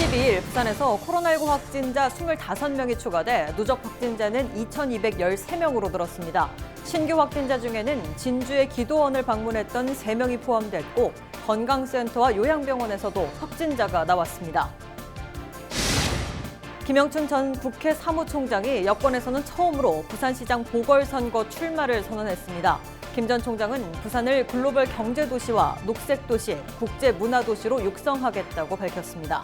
12일 부산에서 코로나19 확진자 25명이 추가돼 누적 확진자는 2,213명으로 늘었습니다. 신규 확진자 중에는 진주의 기도원을 방문했던 3명이 포함됐고 건강센터와 요양병원에서도 확진자가 나왔습니다. 김영춘 전 국회 사무총장이 여권에서는 처음으로 부산시장 보궐선거 출마를 선언했습니다. 김 전 총장은 부산을 글로벌 경제도시와 녹색도시, 국제문화도시로 육성하겠다고 밝혔습니다.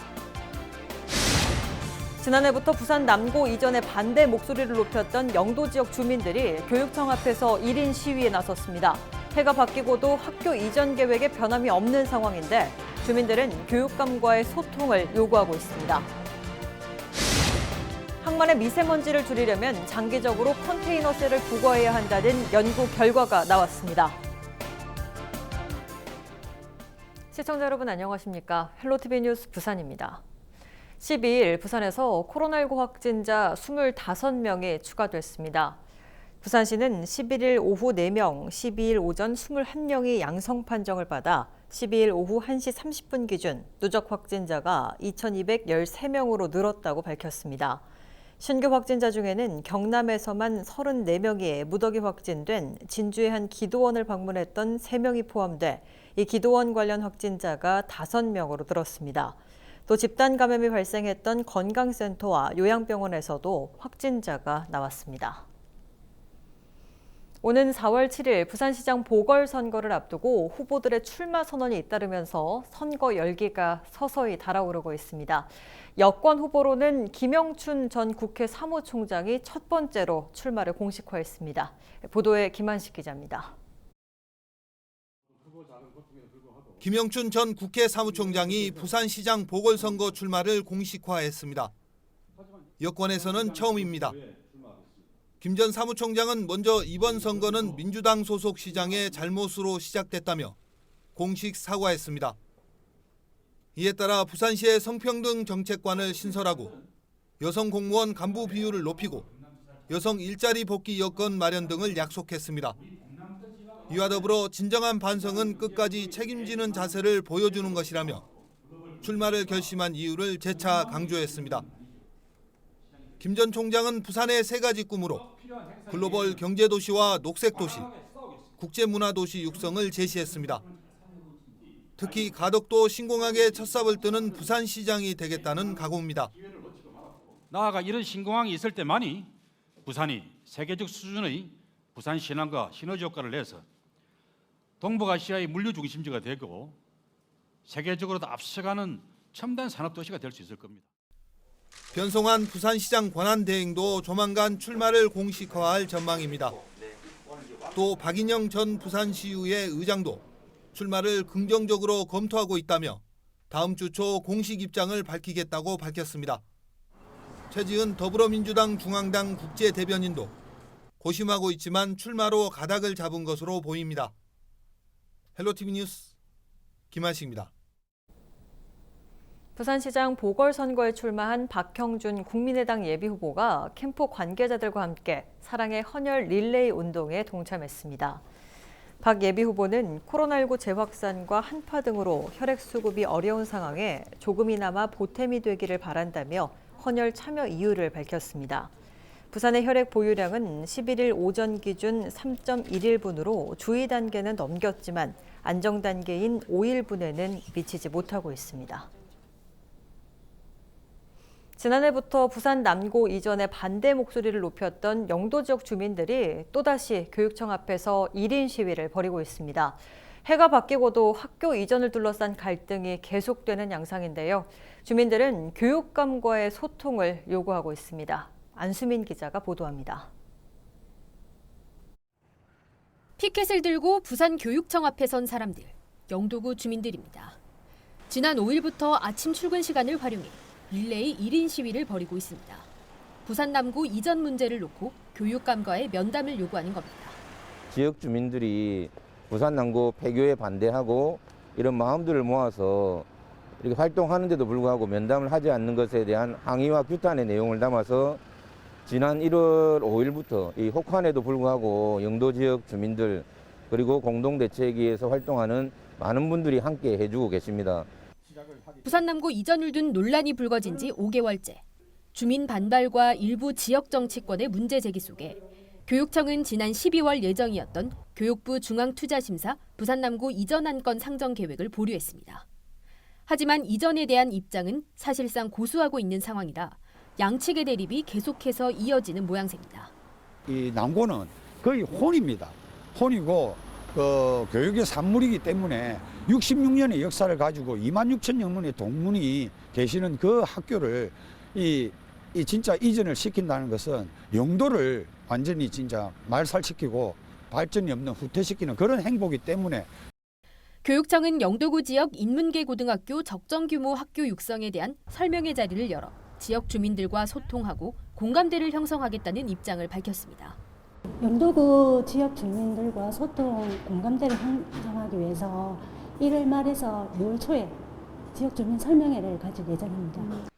지난해부터 부산 남고 이전에 반대 목소리를 높였던 영도 지역 주민들이 교육청 앞에서 1인 시위에 나섰습니다. 해가 바뀌고도 학교 이전 계획에 변함이 없는 상황인데 주민들은 교육감과의 소통을 요구하고 있습니다. 항만의 미세먼지를 줄이려면 장기적으로 컨테이너셀을 부과해야 한다는 연구 결과가 나왔습니다. 시청자 여러분 안녕하십니까? 헬로티비 뉴스 부산입니다. 12일 부산에서 코로나19 확진자 25명이 추가됐습니다. 부산시는 11일 오후 4명, 12일 오전 21명이 양성 판정을 받아 12일 오후 1시 30분 기준 누적 확진자가 2,213명으로 늘었다고 밝혔습니다. 신규 확진자 중에는 경남에서만 34명이 무더기 확진된 진주의 한 기도원을 방문했던 3명이 포함돼 이 기도원 관련 확진자가 5명으로 늘었습니다. 또 집단 감염이 발생했던 건강센터와 요양병원에서도 확진자가 나왔습니다. 오는 4월 7일 부산시장 보궐선거를 앞두고 후보들의 출마 선언이 잇따르면서 선거 열기가 서서히 달아오르고 있습니다. 여권 후보로는 김영춘 전 국회 사무총장이 첫 번째로 출마를 공식화했습니다. 보도에 김한식 기자입니다. 김영춘 전 국회 사무총장이 부산시장 보궐선거 출마를 공식화했습니다. 여권에서는 처음입니다. 김 전 사무총장은 먼저 이번 선거는 민주당 소속 시장의 잘못으로 시작됐다며 공식 사과했습니다. 이에 따라 부산시의 성평등 정책관을 신설하고 여성 공무원 간부 비율을 높이고 여성 일자리 복귀 여건 마련 등을 약속했습니다. 이와 더불어 진정한 반성은 끝까지 책임지는 자세를 보여주는 것이라며 출마를 결심한 이유를 재차 강조했습니다. 김 전 총장은 부산의 3가지 꿈으로 글로벌 경제도시와 녹색도시, 국제문화도시 육성을 제시했습니다. 특히 가덕도 신공항에 첫삽을 뜨는 부산시장이 되겠다는 각오입니다. 나아가 이런 신공항이 있을 때만이 부산이 세계적 수준의 부산 신항과 시너지 효과를 내서 동북아시아의 물류 중심지가 되고 세계적으로도 앞서가는 첨단 산업도시가 될 수 있을 겁니다. 변성환 부산시장 권한대행도 조만간 출마를 공식화할 전망입니다. 또 박인영 전 부산시의회 의장도 출마를 긍정적으로 검토하고 있다며 다음 주 초 공식 입장을 밝히겠다고 밝혔습니다. 최지은 더불어민주당 중앙당 국제대변인도 고심하고 있지만 출마로 가닥을 잡은 것으로 보입니다. 헬로티비 뉴스 김한식입니다. 부산시장 보궐선거에 출마한 박형준 국민의당 예비후보가 캠프 관계자들과 함께 사랑의 헌혈 릴레이 운동에 동참했습니다. 박 예비후보는 코로나19 재확산과 한파 등으로 혈액 수급이 어려운 상황에 조금이나마 보탬이 되기를 바란다며 헌혈 참여 이유를 밝혔습니다. 부산의 혈액 보유량은 11일 오전 기준 3.11분으로 주의 단계는 넘겼지만 안정 단계인 5일분에는 미치지 못하고 있습니다. 지난해부터 부산 남고 이전에 반대 목소리를 높였던 영도 지역 주민들이 또다시 교육청 앞에서 1인 시위를 벌이고 있습니다. 해가 바뀌고도 학교 이전을 둘러싼 갈등이 계속되는 양상인데요. 주민들은 교육감과의 소통을 요구하고 있습니다. 안수민 기자가 보도합니다. 피켓을 들고 부산 교육청 앞에 선 사람들, 영도구 주민들입니다. 지난 5일부터 아침 출근 시간을 활용해 릴레이 1인 시위를 벌이고 있습니다. 부산 남구 이전 문제를 놓고 교육감과의 면담을 요구하는 겁니다. 지역 주민들이 부산 남구 폐교에 반대하고 이런 마음들을 모아서 이렇게 활동하는데도 불구하고 면담을 하지 않는 것에 대한 항의와 규탄의 내용을 담아서 지난 1월 5일부터 이 혹한에도 불구하고 영도 지역 주민들 그리고 공동대책위에서 활동하는 많은 분들이 함께 해주고 계십니다. 부산 남구 이전을 둔 논란이 불거진 지 5개월째. 주민 반발과 일부 지역 정치권의 문제 제기 속에 교육청은 지난 12월 예정이었던 교육부 중앙투자심사 부산 남구 이전 안건 상정 계획을 보류했습니다. 하지만 이전에 대한 입장은 사실상 고수하고 있는 상황이라 양측의 대립이 계속해서 이어지는 모양새입니다. 이 남고는 거의 혼입니다. 혼이고 교육의 산물이기 때문에 66년의 역사를 가지고 26,000여 명의 동문이 계시는 그 학교를 이 진짜 이전을 시킨다는 것은 영도를 완전히 진짜 말살시키고 발전이 없는 후퇴시키는 그런 행보이기 때문에 교육청은 영도구 지역 인문계 고등학교 적정 규모 학교 육성에 대한 설명회 자리를 열어 지역 주민들과 소통하고 공감대를 형성하겠다는 입장을 밝혔습니다. 영도구 지역 주민들과 소통, 공감대를 형성하기 위해서 1월 말에서 6월 초에 지역 주민 설명회를 가질 예정입니다.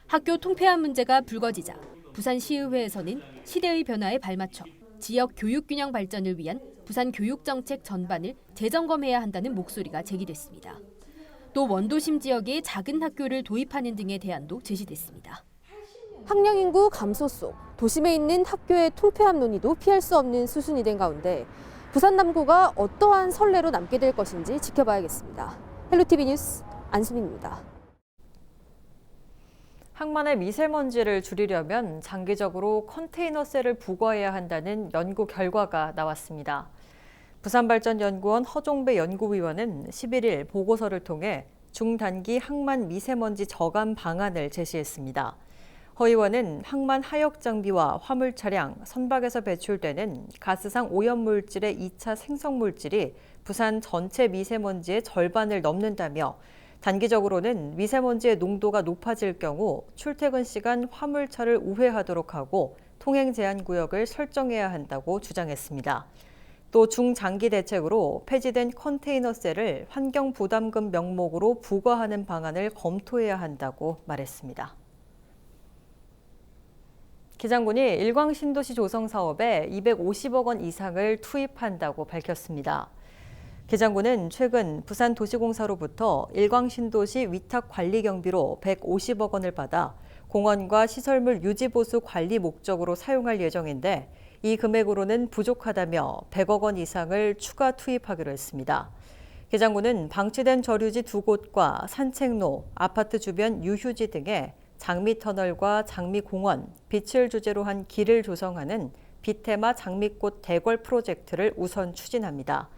학교 통폐합 문제가 불거지자 부산시의회에서는 시대의 변화에 발맞춰 지역 교육 균형 발전을 위한 부산 교육 정책 전반을 재점검해야 한다는 목소리가 제기됐습니다. 또 원도심 지역에 작은 학교를 도입하는 등의 대안도 제시됐습니다. 학령 인구 감소 속 도심에 있는 학교의 통폐합 논의도 피할 수 없는 수순이 된 가운데 부산 남구가 어떠한 선례로 남게 될 것인지 지켜봐야겠습니다. 헬로티비 뉴스 안수민입니다. 항만의 미세먼지를 줄이려면 장기적으로 컨테이너셀을 부과해야 한다는 연구 결과가 나왔습니다. 부산발전연구원 허종배 연구위원은 11일 보고서를 통해 중단기 항만 미세먼지 저감 방안을 제시했습니다. 허 의원은 항만 하역 장비와 화물 차량, 선박에서 배출되는 가스상 오염물질의 2차 생성물질이 부산 전체 미세먼지의 절반을 넘는다며 단기적으로는 미세먼지의 농도가 높아질 경우 출퇴근 시간 화물차를 우회하도록 하고 통행 제한 구역을 설정해야 한다고 주장했습니다. 또 중장기 대책으로 폐지된 컨테이너셀을 환경 부담금 명목으로 부과하는 방안을 검토해야 한다고 말했습니다. 기장군이 일광신도시 조성 사업에 250억 원 이상을 투입한다고 밝혔습니다. 기장군은 최근 부산도시공사로부터 일광신도시 위탁 관리 경비로 150억 원을 받아 공원과 시설물 유지 보수 관리 목적으로 사용할 예정인데 이 금액으로는 부족하다며 100억 원 이상을 추가 투입하기로 했습니다. 기장군은 방치된 저류지 2곳과 산책로, 아파트 주변 유휴지 등에 장미터널과 장미공원, 빛을 주제로 한 길을 조성하는 비테마 장미꽃 대궐 프로젝트를 우선 추진합니다.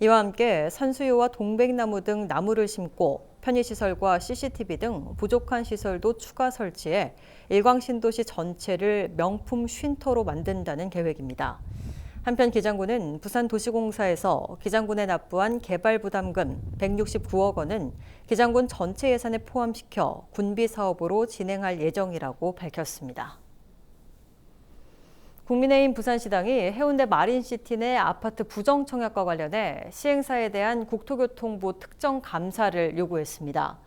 이와 함께 산수유와 동백나무 등 나무를 심고 편의시설과 CCTV 등 부족한 시설도 추가 설치해 일광신도시 전체를 명품 쉼터로 만든다는 계획입니다. 한편 기장군은 부산도시공사에서 기장군에 납부한 개발부담금 169억 원은 기장군 전체 예산에 포함시켜 군비 사업으로 진행할 예정이라고 밝혔습니다. 국민의힘 부산시당이 해운대 마린시티 내 아파트 부정청약과 관련해 시행사에 대한 국토교통부 특정 감사를 요구했습니다.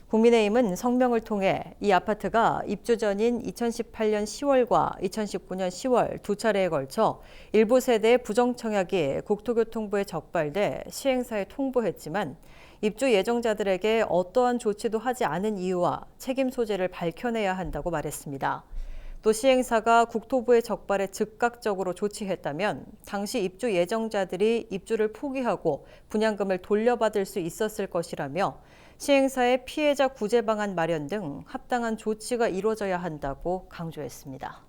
국민의힘은 성명을 통해 이 아파트가 입주 전인 2018년 10월과 2019년 10월 두 차례에 걸쳐 일부 세대의 부정청약이 국토교통부에 적발돼 시행사에 통보했지만 입주 예정자들에게 어떠한 조치도 하지 않은 이유와 책임 소재를 밝혀내야 한다고 말했습니다. 또 시행사가 국토부의 적발에 즉각적으로 조치했다면 당시 입주 예정자들이 입주를 포기하고 분양금을 돌려받을 수 있었을 것이라며 시행사의 피해자 구제 방안 마련 등 합당한 조치가 이루어져야 한다고 강조했습니다.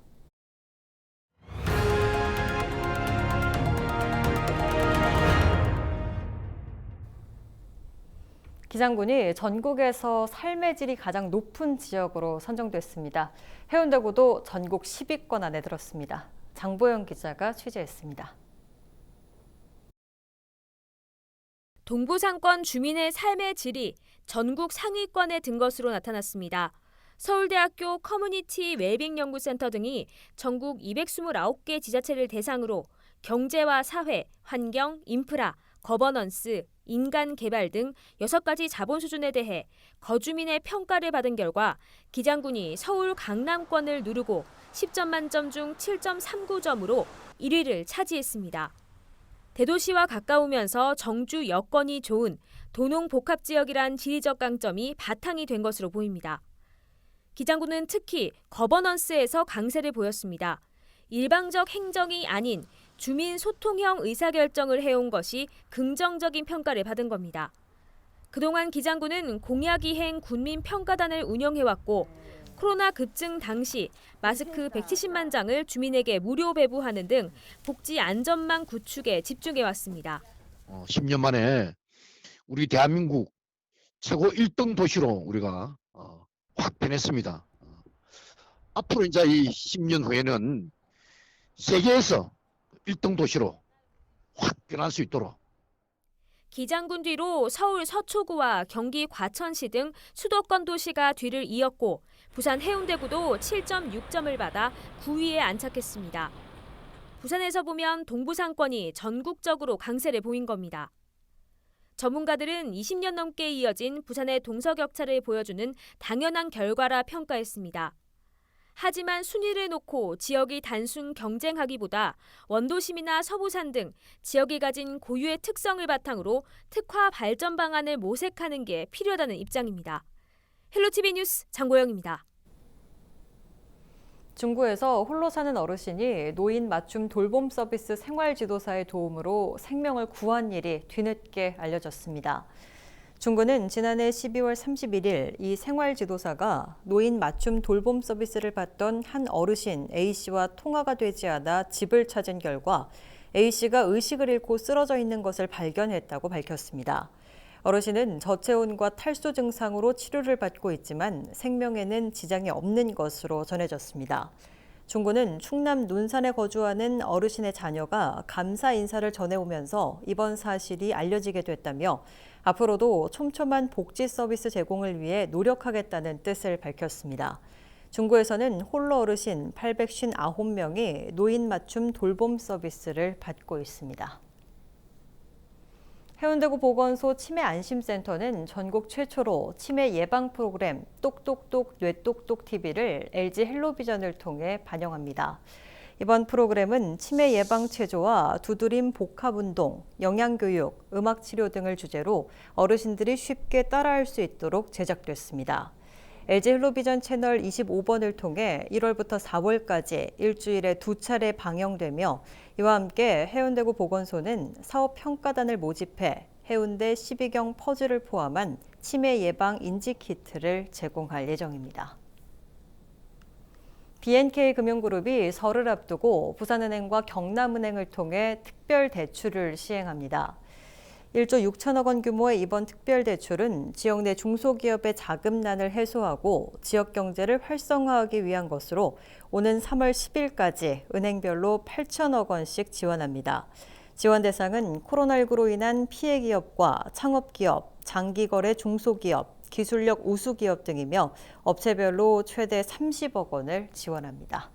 기장군이 전국에서 삶의 질이 가장 높은 지역으로 선정됐습니다. 해운대구도 전국 10위권 안에 들었습니다. 장보영 기자가 취재했습니다. 동부상권 주민의 삶의 질이 전국 상위권에 든 것으로 나타났습니다. 서울대학교 커뮤니티 웰빙 연구센터 등이 전국 229개 지자체를 대상으로 경제와 사회, 환경, 인프라, 거버넌스, 인간 개발 등 6가지 자본 수준에 대해 거주민의 평가를 받은 결과 기장군이 서울 강남권을 누르고 10점 만점 중 7.39점으로 1위를 차지했습니다. 대도시와 가까우면서 정주 여건이 좋은 도농복합지역이란 지리적 강점이 바탕이 된 것으로 보입니다. 기장군은 특히 거버넌스에서 강세를 보였습니다. 일방적 행정이 아닌 주민 소통형 의사결정을 해온 것이 긍정적인 평가를 받은 겁니다. 그동안 기장군은 공약이행 군민평가단을 운영해왔고 코로나 급증 당시 마스크 170만 장을 주민에게 무료 배부하는 등 복지 안전망 구축에 집중해왔습니다. 10년 만에 우리 대한민국 최고 1등 도시로 우리가 확 변했습니다. 앞으로 이제 이 10년 후에는 세계에서 1등 도시로 확 변할 수 있도록. 기장군 뒤로 서울 서초구와 경기 과천시 등 수도권 도시가 뒤를 이었고 부산 해운대구도 7.6점을 받아 9위에 안착했습니다. 부산에서 보면 동부상권이 전국적으로 강세를 보인 겁니다. 전문가들은 20년 넘게 이어진 부산의 동서격차를 보여주는 당연한 결과라 평가했습니다. 하지만 순위를 놓고 지역이 단순 경쟁하기보다 원도심이나 서부산 등 지역이 가진 고유의 특성을 바탕으로 특화 발전 방안을 모색하는 게 필요하다는 입장입니다. 헬로티비 뉴스 장고영입니다. 중구에서 홀로 사는 어르신이 노인 맞춤 돌봄 서비스 생활지도사의 도움으로 생명을 구한 일이 뒤늦게 알려졌습니다. 중구는 지난해 12월 31일 이 생활지도사가 노인 맞춤 돌봄 서비스를 받던 한 어르신 A씨와 통화가 되지 않아 집을 찾은 결과 A씨가 의식을 잃고 쓰러져 있는 것을 발견했다고 밝혔습니다. 어르신은 저체온과 탈수 증상으로 치료를 받고 있지만 생명에는 지장이 없는 것으로 전해졌습니다. 중구는 충남 논산에 거주하는 어르신의 자녀가 감사 인사를 전해오면서 이번 사실이 알려지게 됐다며 앞으로도 촘촘한 복지 서비스 제공을 위해 노력하겠다는 뜻을 밝혔습니다. 중구에서는 홀로 어르신 859명이 노인 맞춤 돌봄 서비스를 받고 있습니다. 해운대구 보건소 치매안심센터는 전국 최초로 치매 예방 프로그램 똑똑똑 뇌똑똑 TV를 LG 헬로비전을 통해 반영합니다. 이번 프로그램은 치매 예방 체조와 두드림 복합 운동, 영양교육, 음악치료 등을 주제로 어르신들이 쉽게 따라할 수 있도록 제작됐습니다. LG 헬로비전 채널 25번을 통해 1월부터 4월까지 일주일에 2차례 방영되며 이와 함께 해운대구 보건소는 사업평가단을 모집해 해운대 12경 퍼즐을 포함한 치매 예방 인지 키트를 제공할 예정입니다. BNK금융그룹이 설을 앞두고 부산은행과 경남은행을 통해 특별 대출을 시행합니다. 1조 6천억 원 규모의 이번 특별 대출은 지역 내 중소기업의 자금난을 해소하고 지역 경제를 활성화하기 위한 것으로 오는 3월 10일까지 은행별로 8천억 원씩 지원합니다. 지원 대상은 코로나19로 인한 피해 기업과 창업기업, 장기거래 중소기업, 기술력 우수기업 등이며 업체별로 최대 30억 원을 지원합니다.